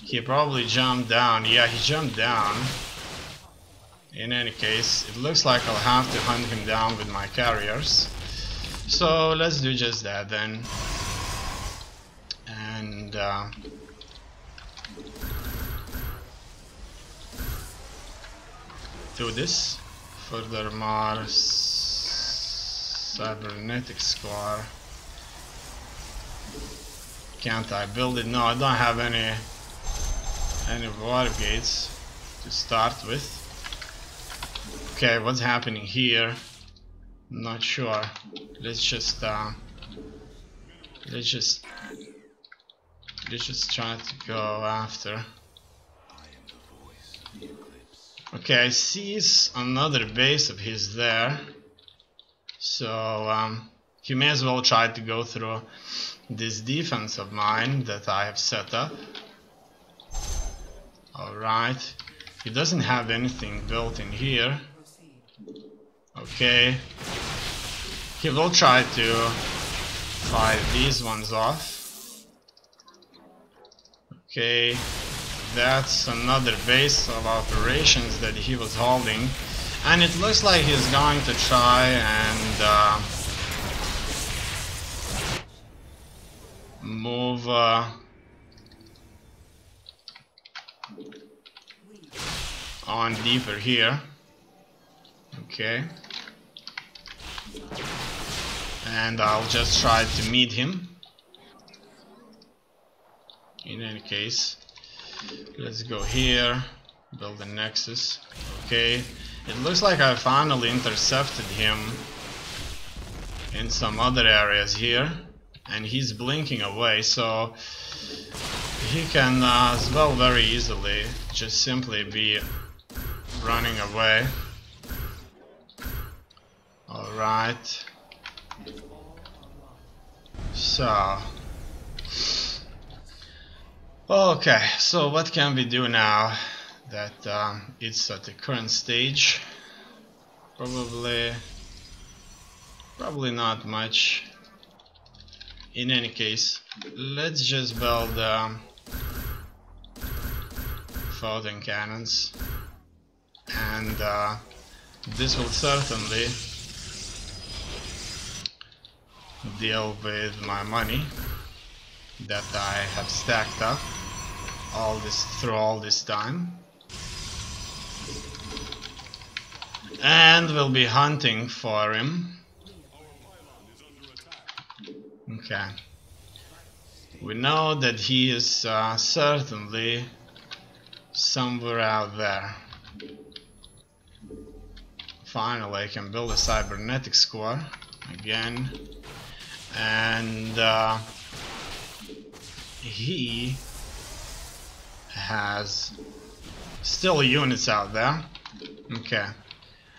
He probably jumped down. Yeah, he jumped down. In any case, it looks like I'll have to hunt him down with my carriers. So let's do just that then. And do this. Furthermore, cybernetics core. Can't I build it? No, I don't have any water gates to start with. Okay, what's happening here? Not sure. Let's just try to go after. Okay, I see another base of his there. So he may as well try to go through this defense of mine that I have set up. Alright. He doesn't have anything built in here. Okay. He will try to fight these ones off. Okay. That's another base of operations that he was holding. And it looks like he's going to try and move on deeper here. Okay. And I'll just try to meet him. In any case, let's go here, build a nexus. Okay. It looks like I finally intercepted him in some other areas here, and he's blinking away, so he can as well very easily just simply be running away. Alright. So okay, so what can we do now that it's at the current stage? Probably not much. In any case, let's just build photon cannons, and this will certainly deal with my money that I have stacked up through all this time. And we'll be hunting for him. Okay. We know that he is certainly somewhere out there. Finally, I can build a cybernetics core again. And he has still units out there. Okay.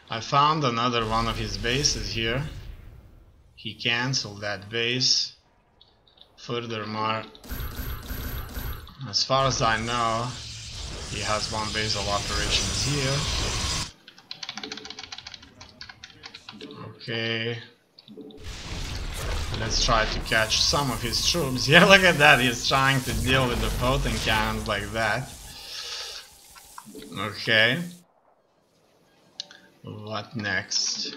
I found another one of his bases here. He cancelled that base. Furthermore, as far as I know, he has one base of operations here. Okay. Let's try to catch some of his troops. Yeah, look at that. He's trying to deal with the photon cannons like that. Okay. What next?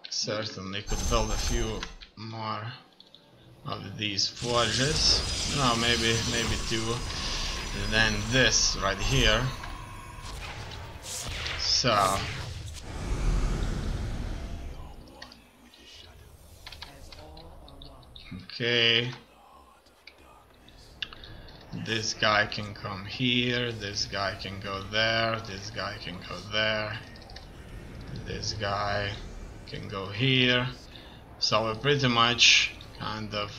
Certainly could build a few more of these forges. No, maybe two. Then this right here. So okay. This guy can come here, this guy can go there, this guy can go there, this guy can go here. So we pretty much kind of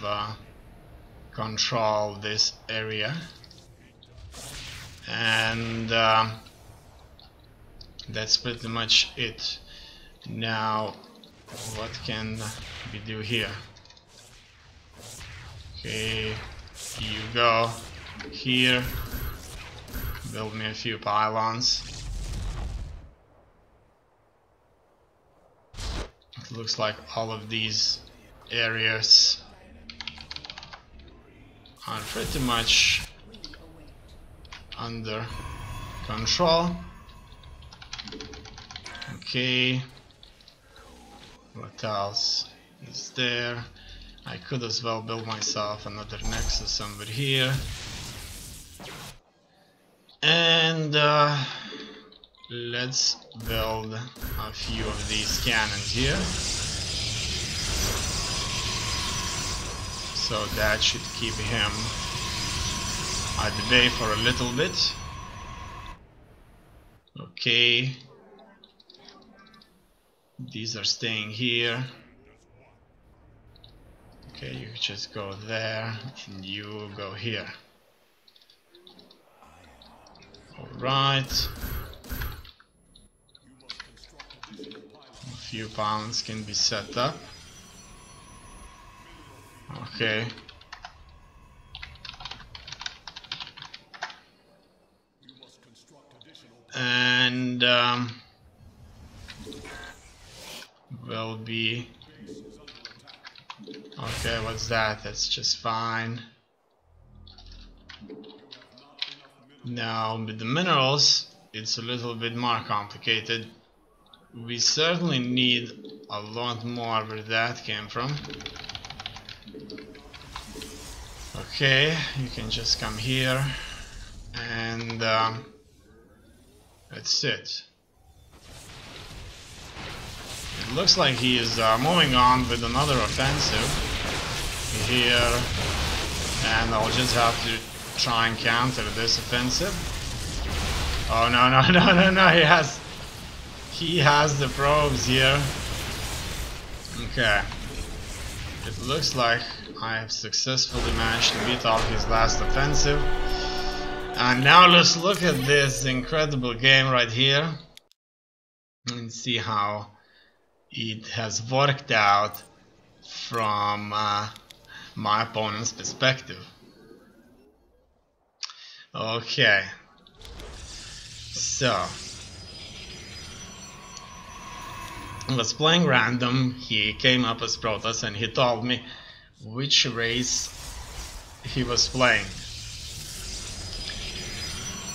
control this area. And that's pretty much it. Now, what can we do here? Okay, you go here, build me a few pylons. It looks like all of these areas are pretty much under control. Okay, what else is there? I could as well build myself another nexus somewhere here. And let's build a few of these cannons here. So that should keep him at bay for a little bit. Okay. These are staying here. Okay, you just go there and you go here. Alright. A few pounds can be set up. Okay. And will be okay. What's that? That's just fine. Now with the minerals, it's a little bit more complicated. We certainly need a lot more where that came from. Okay, you can just come here and that's it. It looks like he is moving on with another offensive here, and I'll just have to try and counter this offensive. Oh no no no no no! He has the probes here. Okay, it looks like I have successfully managed to beat off his last offensive. And now let's look at this incredible game right here and see how it has worked out from my opponent's perspective. Okay, so I was playing random. He came up as Protoss and he told me which race he was playing.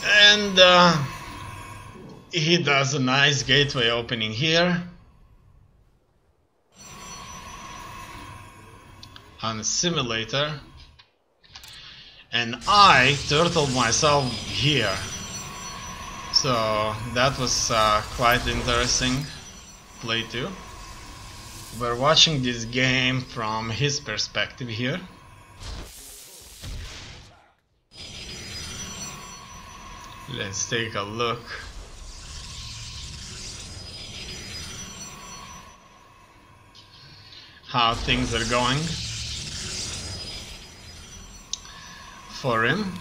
And he does a nice gateway opening here on a simulator, and I turtled myself here. So that was quite interesting play too. We're watching this game from his perspective here. Let's take a look. How things are going for him.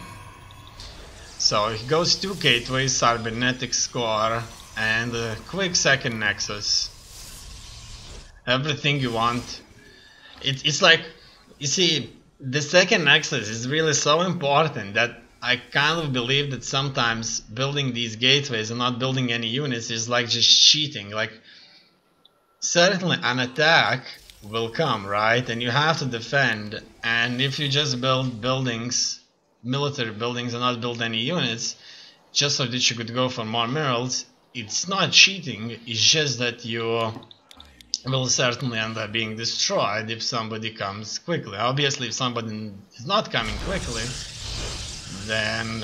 So he goes 2 gateways, cybernetic score, and a quick second nexus. Everything you want. It's like, you see, the second nexus is really so important that I kind of believe that sometimes building these gateways and not building any units is like just cheating. Like, certainly an attack will come, right? And you have to defend. And if you just build buildings, military buildings, and not build any units, just so that you could go for more minerals, it's not cheating. It's just that you will certainly end up being destroyed if somebody comes quickly. Obviously, if somebody is not coming quickly, then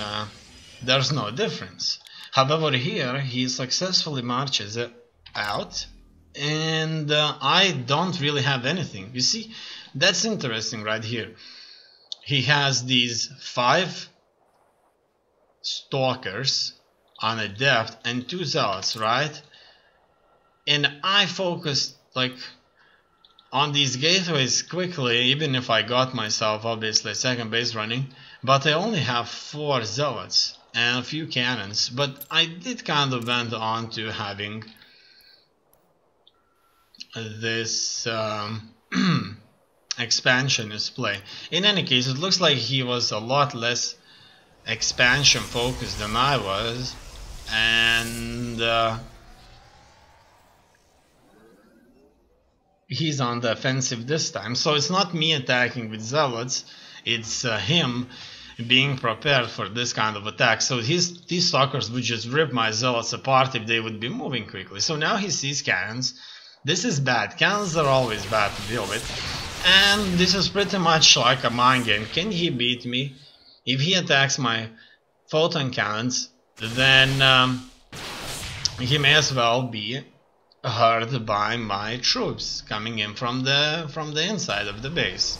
there's no difference. However, here he successfully marches out, and I don't really have anything. You see, that's interesting right here. He has these 5 stalkers on a depth and 2 zealots, right? And I focused like on these gateways quickly, even if I got myself obviously a second base running. But I only have 4 zealots and a few cannons. But I did kind of went on to having this expansionist play. In any case, it looks like he was a lot less expansion focused than I was, and he's on the offensive this time. So it's not me attacking with zealots. it's him being prepared for this kind of attack. So these stalkers would just rip my zealots apart if they would be moving quickly. So now he sees cannons. This is bad. Cannons are always bad to deal with. And this is pretty much like a mind game. Can he beat me? If he attacks my photon cannons, then he may as well be hurt by my troops coming in from the inside of the base.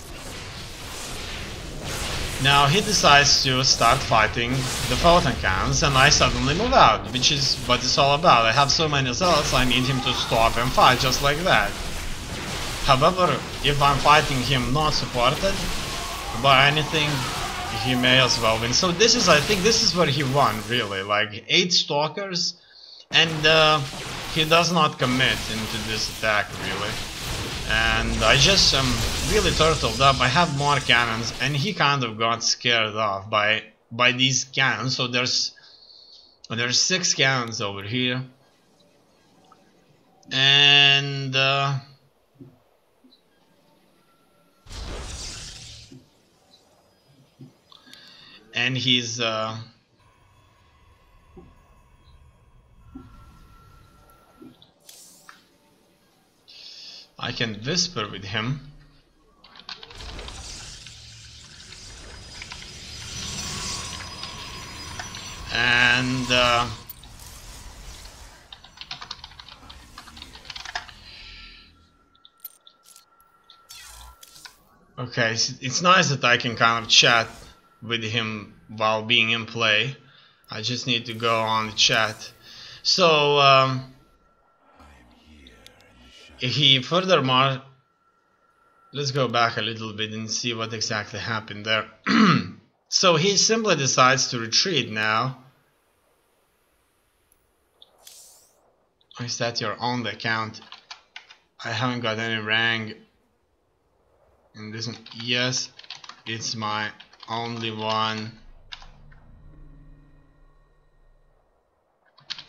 Now he decides to start fighting the photon cannons, and I suddenly move out, which is what it's all about. I have so many zealots, I need him to stop and fight just like that. However, if I'm fighting him not supported by anything, he may as well win. So this is, I think this is where he won, really, like 8 stalkers, and he does not commit into this attack, really. And I just am really turtled up. I have more cannons, and he kind of got scared off by these cannons. So there's 6 cannons over here, and he's I can whisper with him. And okay, it's nice that I can kind of chat with him while being in play. I just need to go on the chat. So he furthermore, let's go back a little bit and see what exactly happened there. So he simply decides to retreat now. Is that your only account? I haven't got any rank in this one. Yes, it's my only one.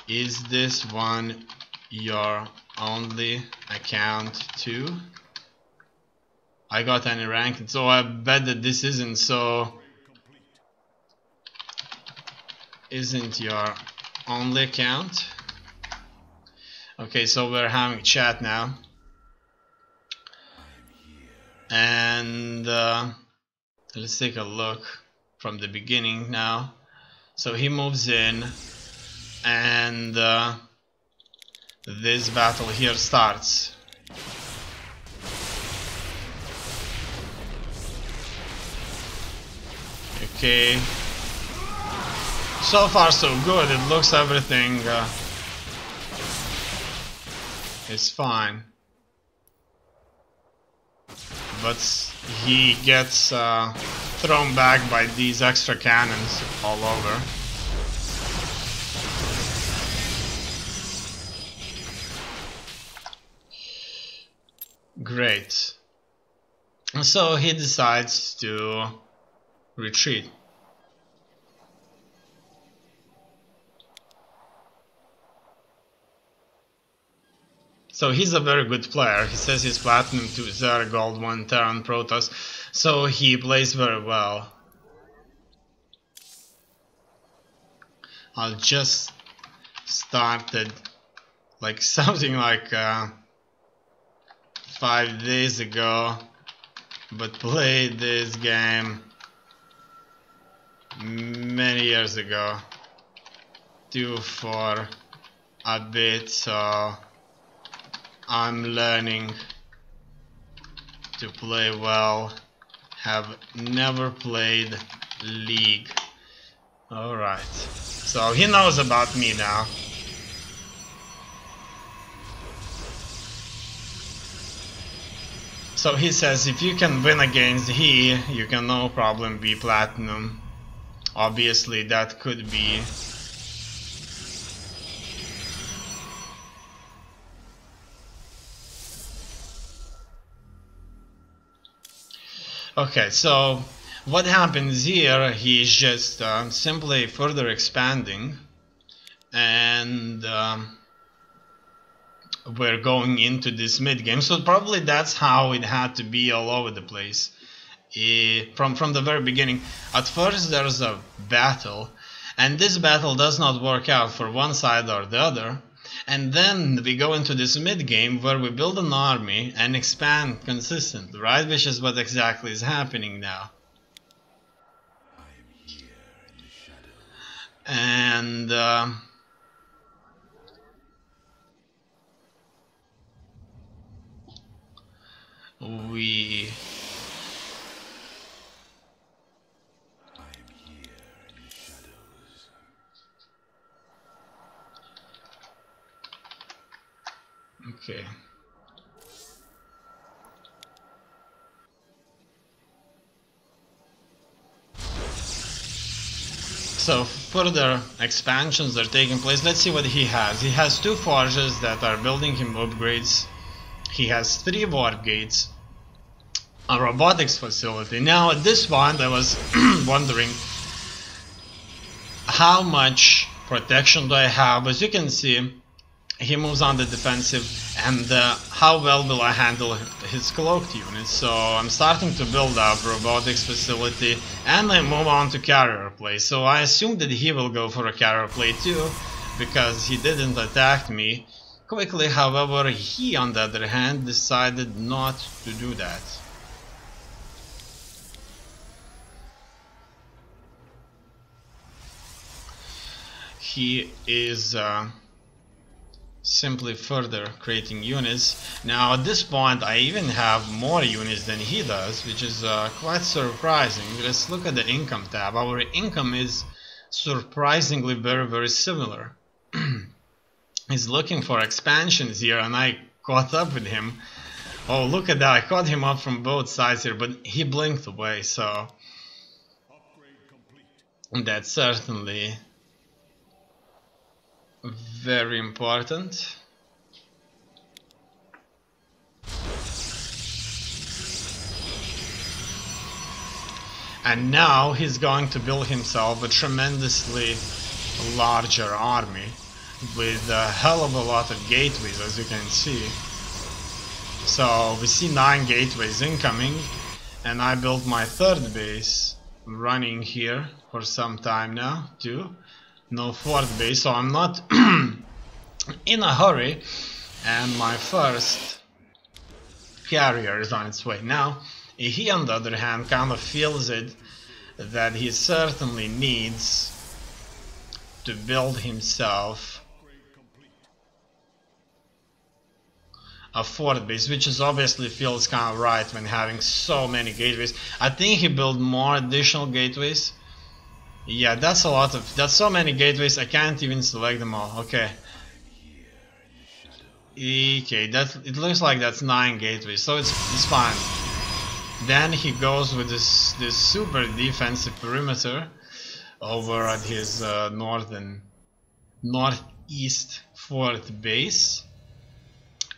Is this one your only account too? I got any rank, so I bet that this isn't your only account. Okay, so we're having chat now, and let's take a look from the beginning now. So he moves in, and this battle here starts. Okay, so far so good. It looks everything is fine, but he gets thrown back by these extra cannons all over. Great. So he decides to retreat. So he's a very good player. He says he's Platinum 2 Zer, Gold 1 Terran Protoss, so he plays very well. I just started like something like 5 days ago, but played this game many years ago, 2 for a bit, so I'm learning to play well. Have never played League. Alright, so he knows about me now. So he says if you can win against he, you can no problem be Platinum. Obviously that could be okay, so what happens here, he's just simply further expanding, and we're going into this mid game, so probably that's how it had to be all over the place. from the very beginning. At first there's a battle, and this battle does not work out for one side or the other, and then we go into this mid-game where we build an army and expand consistently, right? Which is what exactly is happening now. And we okay. So further expansions are taking place. Let's see what he has. He has 2 forges that are building him upgrades. He has 3 warp gates, a robotics facility. Now at this point I was wondering how much protection do I have. As you can see, he moves on the defensive, and how well will I handle his cloaked units. So I'm starting to build up robotics facility, and I move on to carrier play. So I assume that he will go for a carrier play too, because he didn't attack me quickly. However, he on the other hand decided not to do that. He is simply further creating units. Now at this point I even have more units than he does, which is quite surprising. Let's look at the income tab. Our income is surprisingly very similar. He's looking for expansions here, and I caught up with him. Oh, look at that, I caught him up from both sides here, but he blinked away, so that's certainly very important. And now he's going to build himself a tremendously larger army with a hell of a lot of gateways, as you can see. So we see 9 gateways incoming, and I built my 3rd base running here for some time now too. No 4th base, so I'm not in a hurry, and my first carrier is on its way. Now he on the other hand kind of feels it that he certainly needs to build himself a 4th base, which is obviously feels kind of right when having so many gateways. I think he built more additional gateways. Yeah, that's a lot of, that's so many gateways, I can't even select them all. Okay. Okay, that, it looks like that's 9 gateways, so it's fine. Then he goes with this super defensive perimeter over at his northeast 4th base.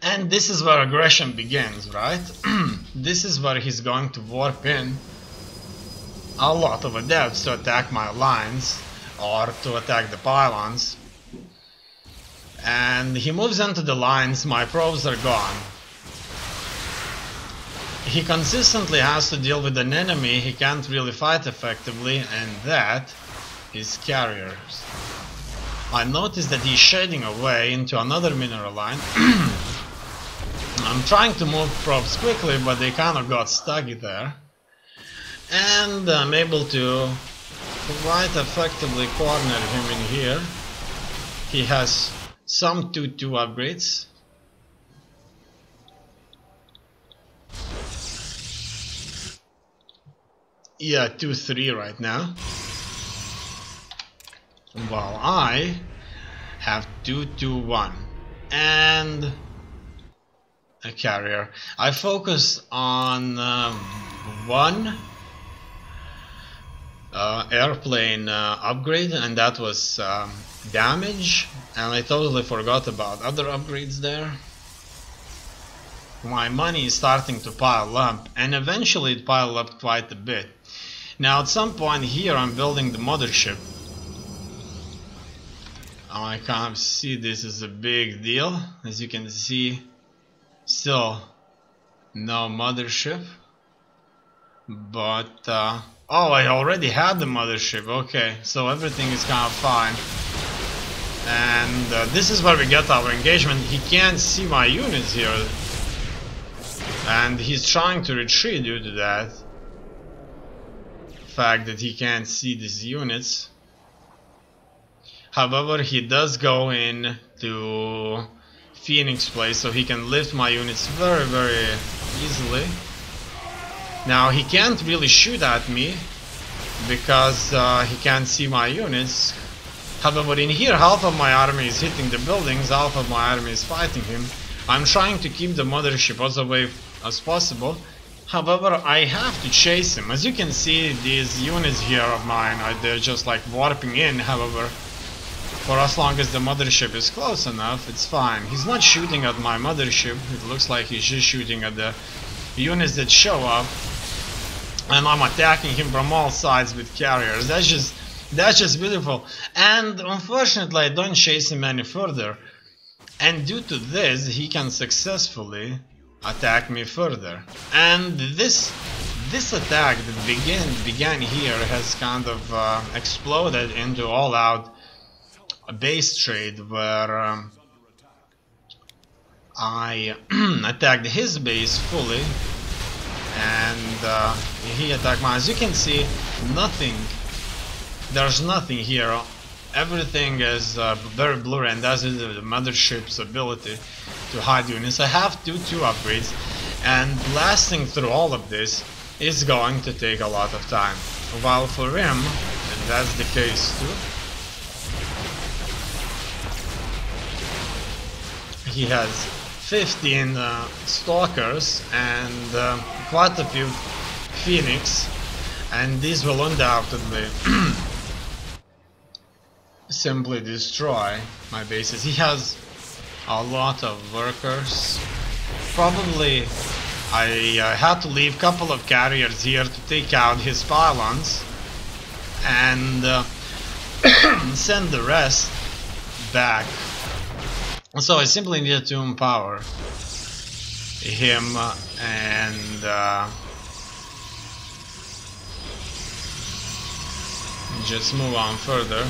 And this is where aggression begins, right? This is where he's going to warp in a lot of adepts to attack my lines or to attack the pylons. And he moves into the lines, my probes are gone. He consistently has to deal with an enemy he can't really fight effectively, and that is carriers. I noticed that he's shading away into another mineral line. I'm trying to move probes quickly, but they kind of got stuck there. And I'm able to quite effectively corner him in here. He has some 2-2 upgrades. Yeah, 2-3 right now. While I have 2-2-1 and a carrier. I focus on 1 airplane upgrade, and that was damage, and I totally forgot about other upgrades there. My money is starting to pile up, and eventually it piled up quite a bit. Now at some point here I'm building the mothership. I kind of see this as a big deal. As you can see, still no mothership, But oh, I already had the mothership. Okay, so everything is kind of fine. And this is where we get our engagement. He can't see my units here, and he's trying to retreat due to that fact that he can't see these units. However, he does go in to Phoenix place, so he can lift my units very, very easily. Now he can't really shoot at me because he can't see my units. However, in here, half of my army is hitting the buildings, half of my army is fighting him. I'm trying to keep the mothership as away as possible. However, I have to chase him. As you can see, these units here of mine, they're just like warping in. However, for as long as the mothership is close enough, it's fine. He's not shooting at my mothership. It looks like he's just shooting at the units that show up. And I'm attacking him from all sides with carriers. That's just beautiful. And unfortunately, I don't chase him any further. And due to this, he can successfully attack me further. And this attack that began here has kind of exploded into all-out base trade, where I attacked his base fully, and he attacked mine. As you can see, there's nothing here. Everything is very blurry, and that's the mothership's ability to hide units. I have two upgrades, and blasting through all of this is going to take a lot of time. While for him, that's the case too. He has 15 stalkers and quite a few phoenix, and these will undoubtedly simply destroy my bases. He has a lot of workers. Probably I had to leave a couple of carriers here to take out his pylons and send the rest back. So I simply needed to empower him and just move on further.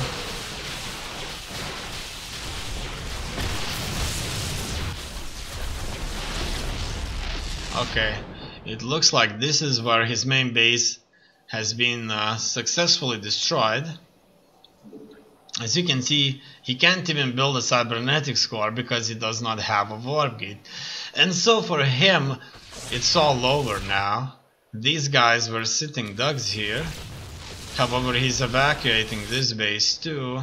Okay, it looks like this is where his main base has been successfully destroyed. As you can see, he can't even build a cybernetics core because he does not have a warp gate. And so for him, it's all over now. These guys were sitting ducks here. However, he's evacuating this base too.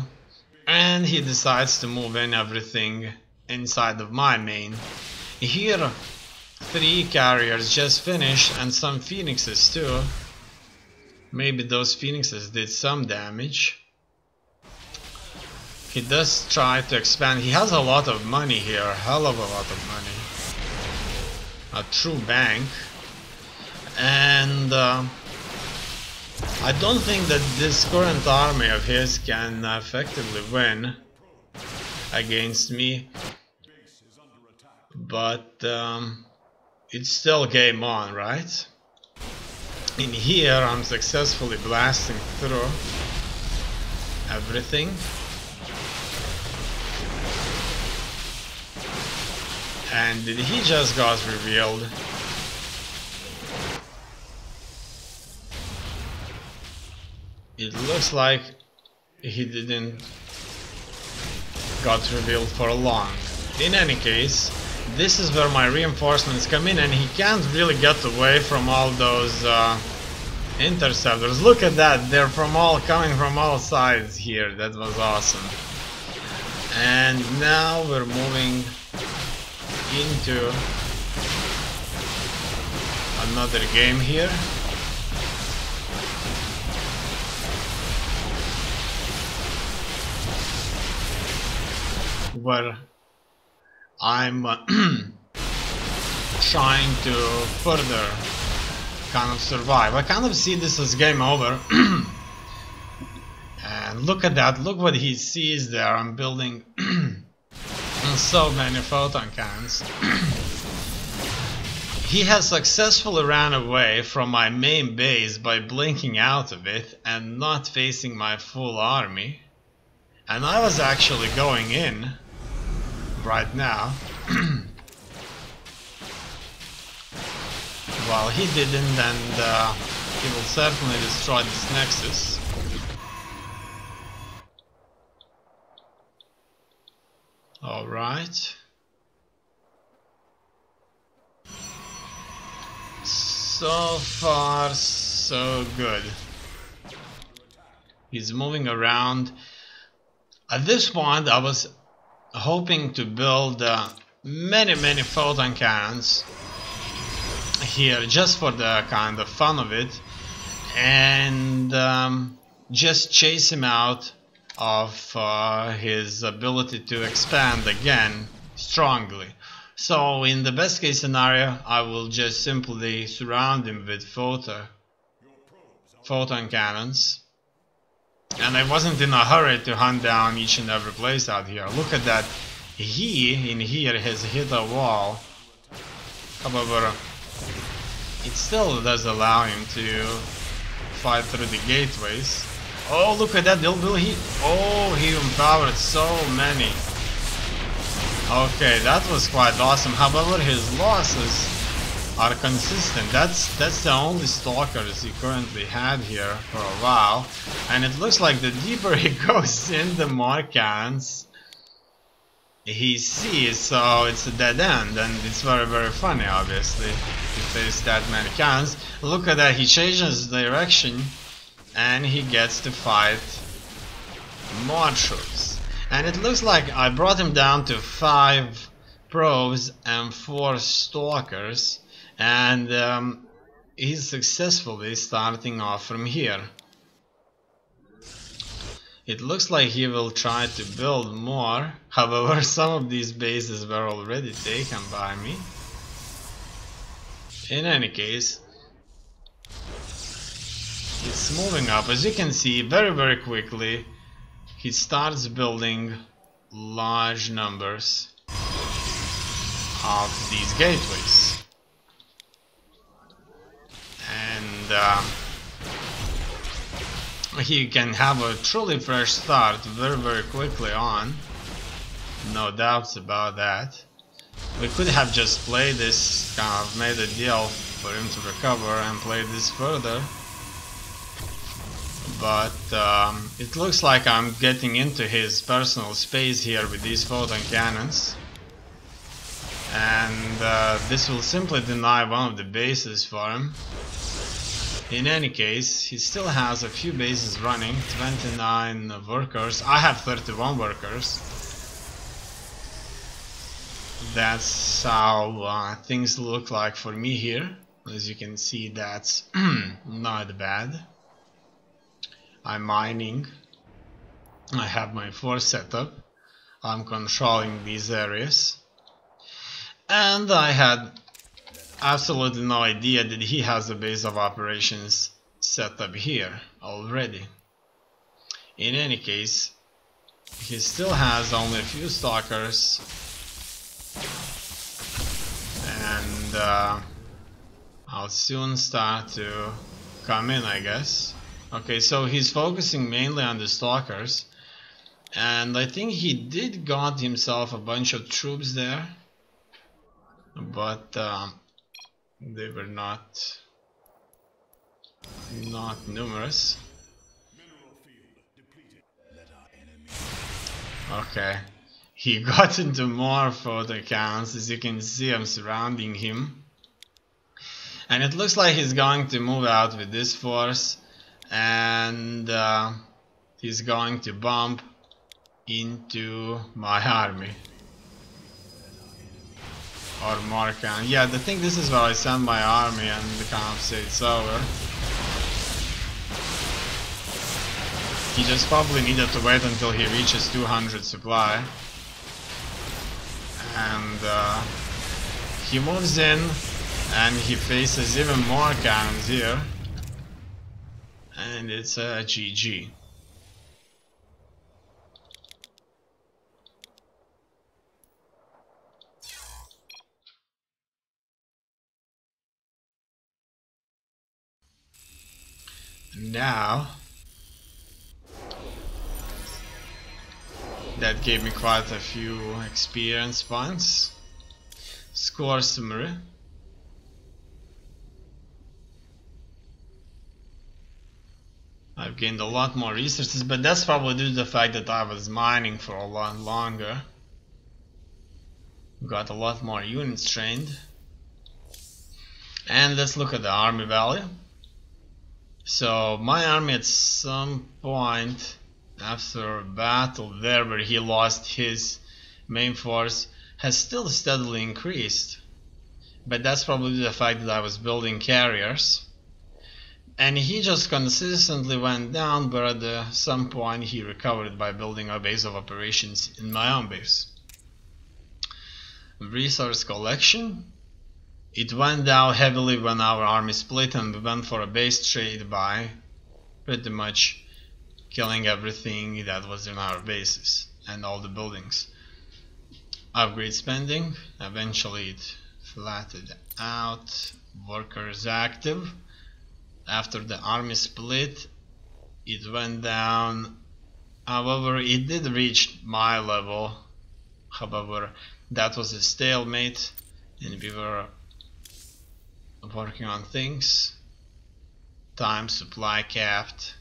And he decides to move in everything inside of my main. Here, 3 carriers just finished and some phoenixes too. Maybe those phoenixes did some damage. He does try to expand. He has a lot of money here, a hell of a lot of money. A true bank. And I don't think that this current army of his can effectively win against me. But it's still game on, right? In here I'm successfully blasting through everything. And he just got revealed. It looks like he didn't got revealed for long. In any case, this is where my reinforcements come in, and he can't really get away from all those interceptors. Look at that, they're coming from all sides here. That was awesome. And now we're moving into another game here. Where I'm trying to further kind of survive. I kind of see this as game over. And look at that, look what he sees there. I'm building so many photon cannons. He has successfully ran away from my main base by blinking out of it and not facing my full army. And I was actually going in right now. Well, he didn't, and he will certainly destroy this Nexus. Alright. So far, so good. He's moving around. At this point, I was hoping to build many photon cannons here, just for the kind of fun of it, and just chase him out of his ability to expand again strongly. So in the best case scenario, I will just simply surround him with photon cannons, and I wasn't in a hurry to hunt down each and every place out here. Look at that, he in here has hit a wall. However, it still does allow him to fight through the gateways. Oh, look at that, he empowered so many. Okay, that was quite awesome. However, his losses are consistent. That's the only stalkers he currently had here for a while. And it looks like the deeper he goes in, the more cannons he sees, so it's a dead end, and it's very funny, obviously, to face that many cannons. Look at that, he changes direction and he gets to fight more troops. And it looks like I brought him down to 5 probes and 4 stalkers, and he's successfully starting off from here. It looks like he will try to build more. However, some of these bases were already taken by me. In any case, it's moving up. As you can see, very quickly, he starts building large numbers of these gateways. And he can have a truly fresh start very quickly on. No doubts about that. We could have just played this, kind of made a deal for him to recover and play this further. But it looks like I'm getting into his personal space here with these photon cannons. And this will simply deny one of the bases for him. In any case, he still has a few bases running, 29 workers. I have 31 workers. That's how things look like for me here. As you can see, that's not bad. I'm mining. I have my force set up. I'm controlling these areas. And I had absolutely no idea that he has a base of operations set up here already. In any case, he still has only a few stalkers, and I'll soon start to come in, I guess. Okay, so he's focusing mainly on the stalkers, and I think he did got himself a bunch of troops there, but they were not numerous. Okay, he got into more photo cannons. As you can see, I'm surrounding him, and it looks like he's going to move out with this force, and he's going to bump into my army. Or more can. Yeah, I think this is where I send my army and the camp say it's over. He just probably needed to wait until he reaches 200 supply. And he moves in and he faces even more cannons here. And it's a GG. Now that gave me quite a few experience points. Score summary. I've gained a lot more resources, but that's probably due to the fact that I was mining for a lot longer. Got a lot more units trained. And let's look at the army value. So my army at some point after a battle there where he lost his main force has still steadily increased. But that's probably due to the fact that I was building carriers. And he just consistently went down, but at some point he recovered by building a base of operations in my own base. Resource collection. It went down heavily when our army split and we went for a base trade by pretty much killing everything that was in our bases and all the buildings. Upgrade spending. Eventually it flattened out. Workers active. After the army split, it went down. However, it did reach my level. However, that was a stalemate and we were working on things. Time supply capped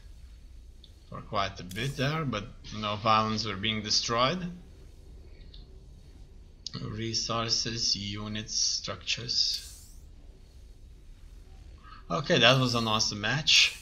for quite a bit there, but no violence were being destroyed. Resources, units, structures. Okay, that was an awesome match.